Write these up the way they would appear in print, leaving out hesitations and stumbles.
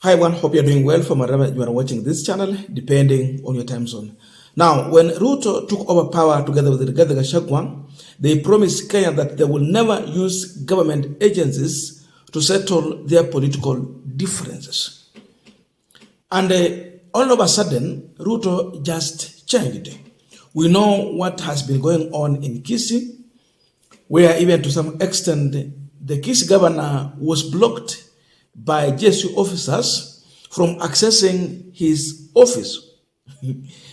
Hi everyone, hope you're doing well from wherever you are watching this channel, depending on your time zone. Now, when Ruto took over power together with Rigathi Gachagua, they promised Kenya that they will never use government agencies to settle their political differences. And all of a sudden, Ruto just changed. We know what has been going on in Kisii, where even to some extent, the Kisii governor was blocked by GSU officers from accessing his office.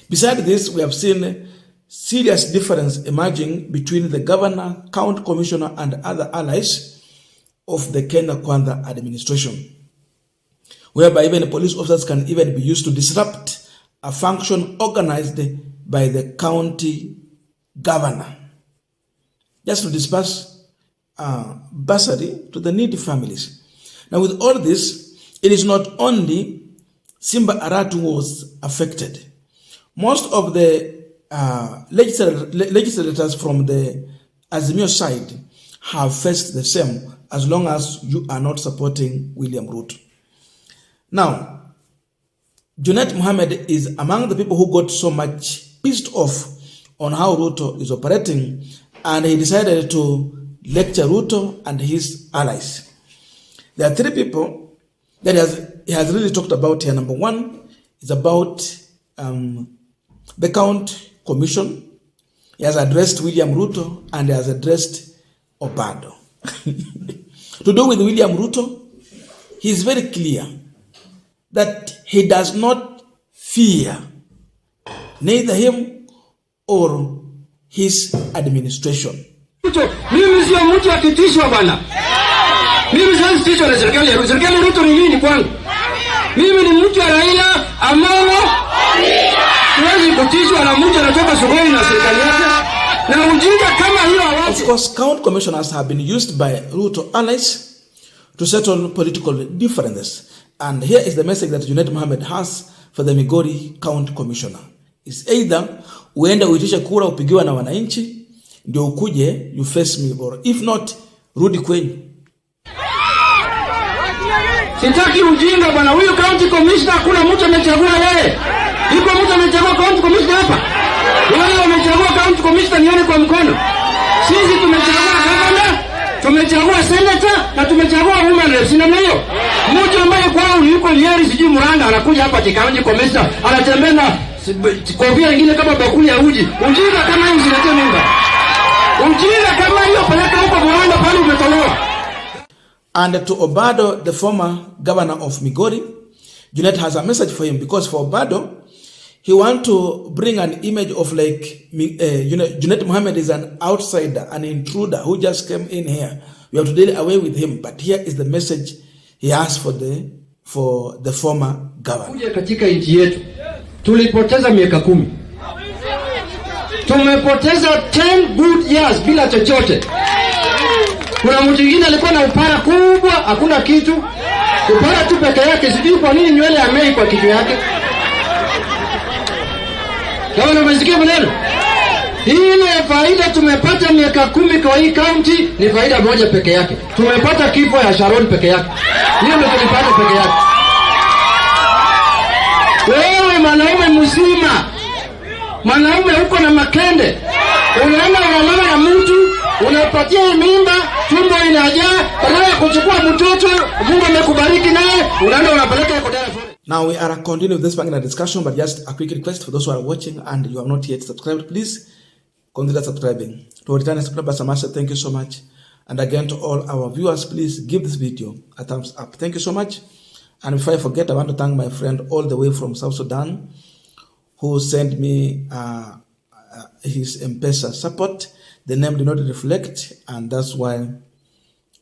Besides this, we have seen serious difference emerging between the governor, county commissioner, and other allies of the Kenya Kwanza administration, whereby even police officers can even be used to disrupt a function organized by the county governor, just to disperse bursary to the needy families. Now, with all this, it is not only Simba Aratu was affected. Most of the legislators from the Azimio side have faced the same, as long as you are not supporting William Ruto. Now, Junet Mohamed is among the people who got so much pissed off on how Ruto is operating, and he decided to lecture Ruto and his allies. There are three people that he has really talked about here. Number one is about the county commission. He has addressed William Ruto and he has addressed Obado. To do with William Ruto, he is very clear that he does not fear neither him or his administration. Mimi sio mtu akitishwa bwana. Mimi sasa tishwa na serikali ya Ruto. Serikali ya Ruto ni nini kwangu? Mimi ni mtu wa Raila Amolo. Siwezi kutishwa na mtu anatoka Sugoi na serikali yake. Na ujinga kama hiyo hawapo. Of course, county commissioners have been used by Ruto allies to settle political differences. And here is the message that Junet Mohamed has for the Migori county commissioner. Is either uende uitishe kura upigiwa na wananchi ndio ukuje you face me, or if not rudi kwenyu. Sitaki ujinga bwana. Huyu county commissioner kuna mtu amechagua yeye. Yuko mtu amechagua county commissioner hapa. Wale wamechagua county commissioner nione kwa mkono. Sisi tumechagua governor, tumechagua senator na tumechagua women reps. Sina hiyo. Mtu ambaye kwao yuko Nyeri sijui Muranga anakuja hapa county commissioner anatembea na kofia nyingine kama bakuli ya uji. Ujinga kama hiyo usilete mimba. Ujinga kama hiyo peleka huko Muranga pale umetolewa. And to Obado, the former governor of Migori, Junet has a message for him, because for Obado, he wants to bring an image of like, Junet Mohamed is an outsider, an intruder who just came in here. We have to deal away with him. But here is the message he has for the former governor. Katika nchi yetu, tulipoteza miaka 10. Tumepoteza 10 good years bila chochote. Kuna mtu mwingine alikuwa na upara kubwa, hakuna kitu. Upara tu peke yake, sijui kwa nini nywele amei kwa kichwa yake. Kama unasikia maneno? Ile faida tumepata miaka 10 kwa hii county ni faida moja peke yake. Tumepata kifo ya Sharon peke yake. Hiyo ndio tulipata peke yake. Wewe mwanaume mzima, mwanaume uko na makende, unaenda unalala na mtu, unapatia mimba, tumbo inajaa, badala kuchukua mtoto, Mungu amekubariki naye, unaenda unapeleka kwa dawa. Now we are continuing with this banking discussion, but just a quick request for those who are watching and you have not yet subscribed, please consider subscribing. To return subscribers, Samasha, thank you so much. And again, to all our viewers, please give this video a thumbs up. Thank you so much. And before I forget, I want to thank my friend all the way from South Sudan who sent me his M-Pesa support. The name did not reflect, and that's why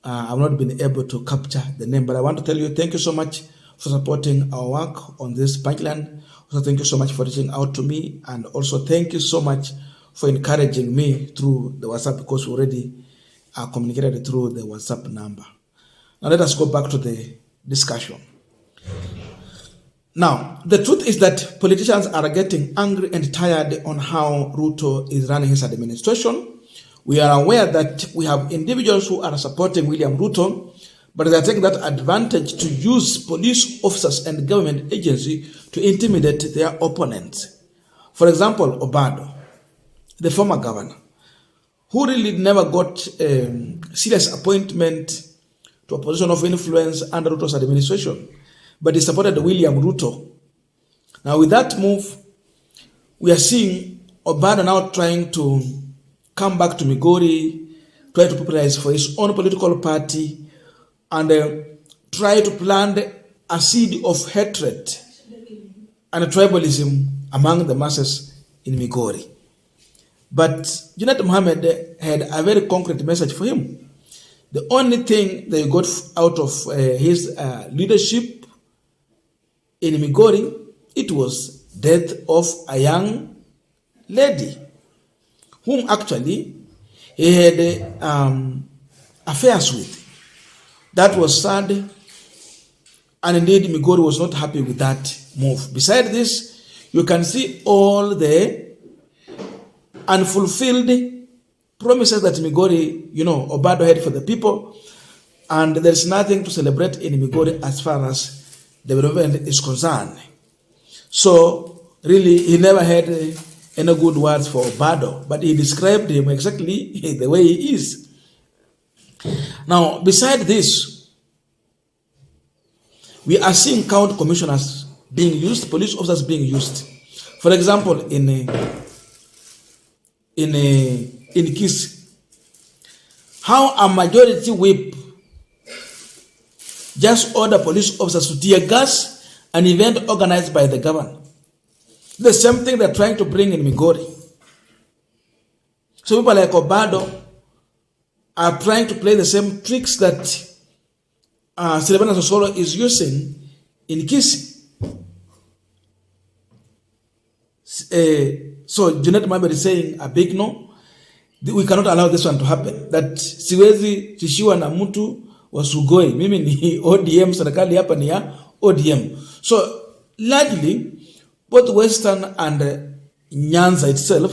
I've not been able to capture the name. But I want to tell you, thank you so much for supporting our work on this Punchline. Also, thank you so much for reaching out to me, and also thank you so much for encouraging me through the WhatsApp, because we already communicated through the WhatsApp number. Now let us go back to the discussion. Now, the truth is that politicians are getting angry and tired on how Ruto is running his administration. We are aware that we have individuals who are supporting William Ruto, but they are taking that advantage to use police officers and government agency to intimidate their opponents. For example, Obado, the former governor, who really never got a serious appointment to a position of influence under Ruto's administration, but he supported William Ruto. Now with that move, we are seeing Obado now trying to come back to Migori, try to popularize for his own political party, and try to plant a seed of hatred and tribalism among the masses in Migori. But Junet Mohamed had a very concrete message for him. The only thing that he got out of his leadership in Migori, it was death of a young lady, whom actually he had affairs with. That was sad, and indeed Migori was not happy with that move. Beside this, you can see all the unfulfilled promises that Migori, Obado had for the people, and there's nothing to celebrate in Migori as far as development is concerned. So really, he never had any good words for Obado, but he described him exactly the way he is. Now, beside this, we are seeing county commissioners being used, police officers being used. For example, in Incase, how a majority whip just order police officers to tear gas an event organized by the government. The same thing they're trying to bring in Migori. So people like Obado are trying to play the same tricks that Sylvana Sosolo is using in Incase. So Junet Mohamed is saying a big no. We cannot allow this one to happen. That siwezi tishiwa na mtu wa Sugoi. Mimi ni ODM, serikali hapa ni ya ODM. So largely, both Western and Nyanza itself,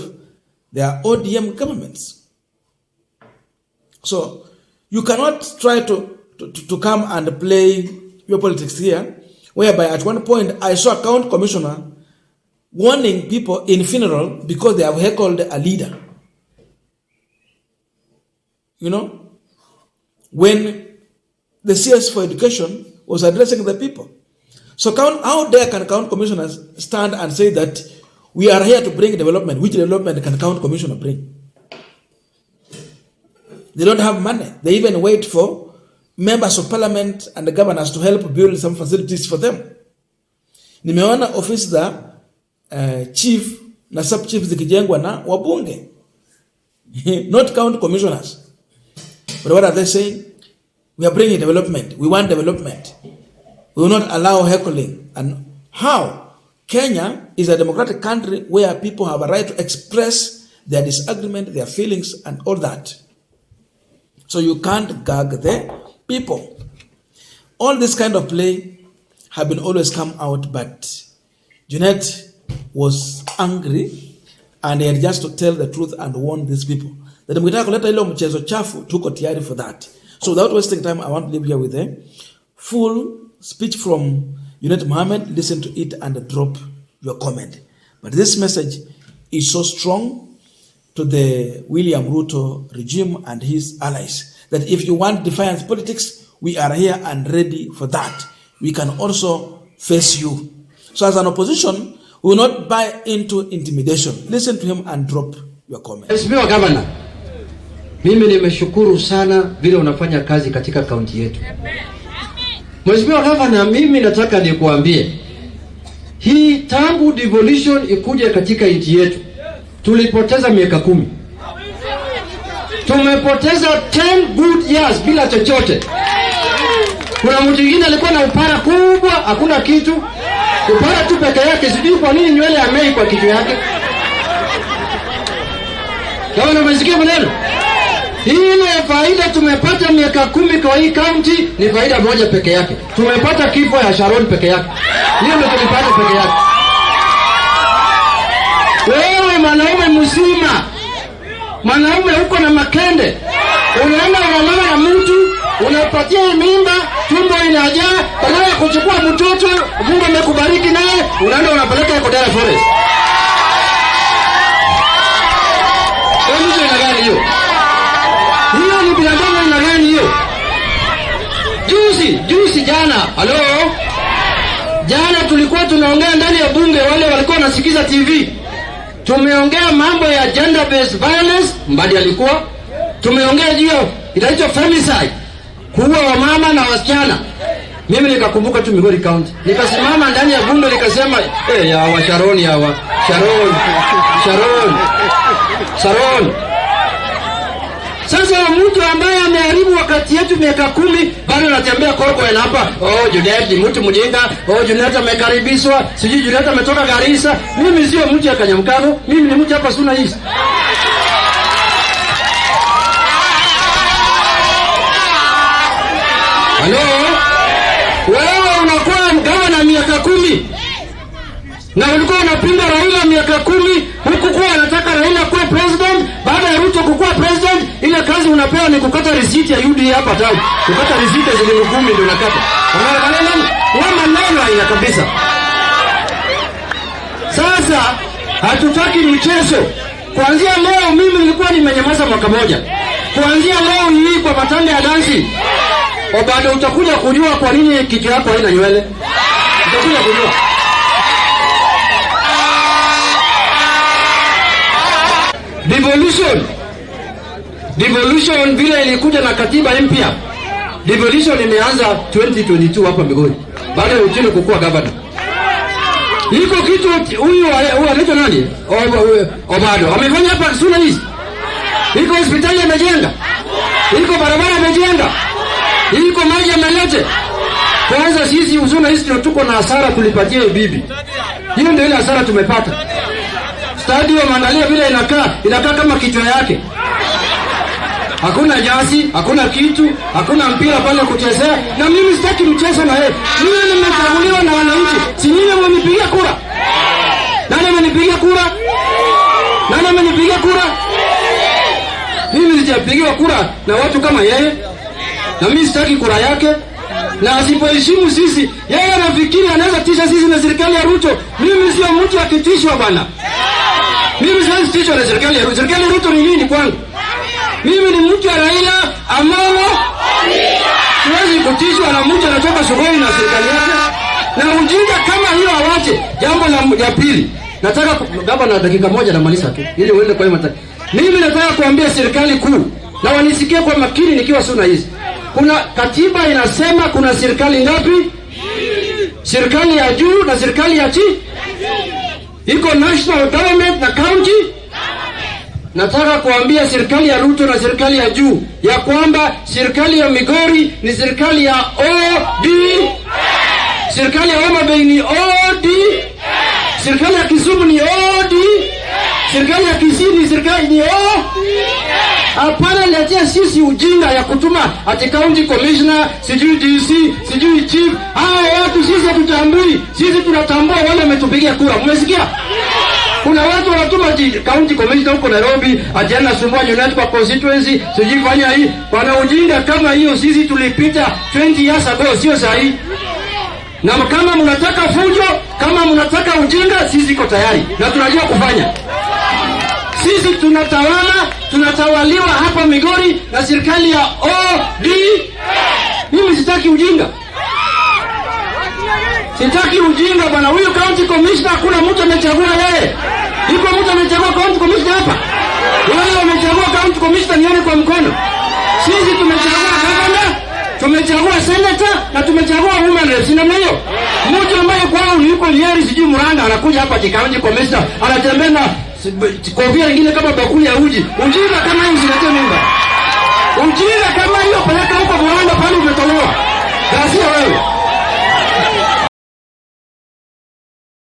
they are ODM governments. So you cannot try to come and play your politics here, whereby at one point I saw a county commissioner warning people in funeral because they have heckled a leader. When the CS for Education was addressing the people. So how dare can county commissioners stand and say that we are here to bring development? Which development can county commissioner bring? They don't have money. They even wait for members of parliament and the governors to help build some facilities for them. Nimeona office za chief na sub chief zikijengwa na wabunge, not county commissioners. But what are they saying? We are bringing development. We want development. We will not allow heckling. And how? Kenya is a democratic country where people have a right to express their disagreement, their feelings, and all that. So you can't gag the people. All this kind of play have been always come out, but Junet was angry and he had just to tell the truth and warn these people. That mkitaka kuleta ile mchezo chafu, tuko tayari for that. So without wasting time, I want to leave here with a full speech from Junet Mohamed. Listen to it and drop your comment. But this message is so strong to the William Ruto regime and his allies that if you want defiance politics, we are here and ready for that. We can also face you. So as an opposition, we will not buy into intimidation. Listen to him and drop your comment. Mheshimiwa Governor, mimi nimeshukuru sana vile unafanya kazi katika kaunti yetu. Mheshimiwa Governor, mimi nataka nikuambie, hii tangu devolution ikuje katika nchi yetu, tulipoteza miaka 10. Tumepoteza 10 good years bila chochote. Kuna mtu mwingine alikuwa na upara kubwa, hakuna kitu. Upara tu peke yake, sijui kwa nini nywele amei kwa kichwa yake. Kama umesikia maneno? Ile faida tumepata miaka 10 kwa hii county ni faida moja peke yake. Tumepata kifo ya Sharon peke yake. Hiyo ndio tulipata peke yake. Wewe mwanaume mzima, mwanaume uko na makende, unaenda unalala na mtu, Unapatia mimba, tumbo inajaa, badala ya kuchukua mtoto Mungu amekubariki naye, unaenda unapeleka kwa Dara Forest. Hiyo ina gani hiyo? Hiyo ni binadamu ina gani hiyo? Juzi jana, halo? Jana tulikuwa tunaongea ndani ya bunge, wale walikuwa wanasikiza TV. Tumeongea mambo ya gender based violence, Mbadi alikuwa. Tumeongea juu inaitwa femicide, kuua wamama na wasichana. Mimi nikakumbuka tu Migori County. Nikasimama ndani ya bunge nikasema, ya wa Sharon Sharon. Sasa mtu ambaye ameharibu wakati yetu miaka 10 bado anatembea koko hapa. Junet mtu mjinga. Junet amekaribishwa. Sijui Junet ametoka Garissa. Mimi sio mtu ya Kanyamkano. Mimi ni mtu hapa Suna East. Halo? Wewe unakuwa mgavana miaka 10. Na ulikuwa unapinga Raila miaka 10, huku kwa anataka Raila kuwa president, baada ya Ruto kuwa president, ile kazi unapewa ni kukata risiti ya UDA hapa town. Kukata risiti shilingi 10 ndio unakata. Unaona nini? Maneno ina kabisa. Sasa hatutaki mchezo. Kuanzia leo mimi nilikuwa nimenyamaza mwaka moja. Kuanzia leo hii kwa matanga ya dansi, bado utakuja kujua kwa nini kichwa yako haina nywele. Utakuja kujua. Devolution vile ilikuja na katiba mpya. Devolution imeanza 2022 hapa Migori. Baada ya Utino kukua governor. Liko kitu huyu anaitwa nani? Obado. Amefanya hapa Suna East. Iko hospitali amejenga. Iko barabara amejenga. Iko maji amelete. Kwanza sisi Suna East tuko na hasara tulipatia bibi. Hiyo ndio ile hasara tumepata. Stadium angalia vile inakaa kama kichwa yake. Hakuna jasi, hakuna kitu, hakuna mpira pale kuchezea. Na mimi sitaki mchezo na yeye. Mimi nimechaguliwa na wananchi. Si nyinyi mmenipigia kura? Nani amenipigia kura? Mimi sijapigiwa kura na watu kama yeye. Na mimi sitaki kura yake. Na asipoheshimu sisi, yeye anafikiri anaweza tisha sisi na serikali ya Ruto. Mimi sio mtu akitishwa bwana. Mimi siwezi tishwa na serikali ya Ruto. Serikali ya Ruto ni nini kwangu? Mimi ni mtu wa Raila Amolo. Siwezi kutishwa na mtu anatoka Sugoi na serikali yake. Na ujinga kama hiyo awache. Jambo la pili. Nataka gavana dakika moja na malisa tu ili uende kwa hiyo. Mimi nataka kuambia serikali kuu na wanisikie kwa makini nikiwa Suna East. Kuna katiba inasema kuna serikali ngapi? Serikali ya juu na serikali ya chini. Iko national government na county. Nataka kuambia serikali ya Ruto na serikali ya juu ya kwamba serikali ya Migori ni serikali ya OD. Serikali ya Homa Bay ni OD. Serikali ya Kisumu ni OD. Serikali ya Kisii ni serikali ni OD. Hapana letea sisi ujinga ya kutuma ati county commissioner, sijui DC, sijui chief. Hao watu sisi hatutambui. Sisi tunatambua wale wametupigia kura. Mmesikia? Kuna watu wanatuma county commissioner huko Nairobi, ajana sumbua Junet kwa constituency, sijui fanya hii. Wana ujinga kama hiyo sisi tulipita 20 years ago, sio sahihi. Na kama mnataka fujo, kama mnataka ujinga, sisi iko tayari na tunajua kufanya. Sisi tunatawaliwa hapa Migori na serikali ya OD. Mimi sitaki ujinga. Sitaki ujinga bwana. Huyu county commissioner hakuna mtu amechagua yeye. Iko mtu amechagua county commissioner hapa. Wale wamechagua county commissioner nione kwa mkono. Sisi tumechagua governor, tumechagua senator na tumechagua women reps. Sina hiyo. Mtu ambaye kwao ni yuko Lieri sijui Muranga anakuja hapa county commissioner anatembea na kofia nyingine kama bakuli ya uji. Ujinga kama hiyo usilete mimba.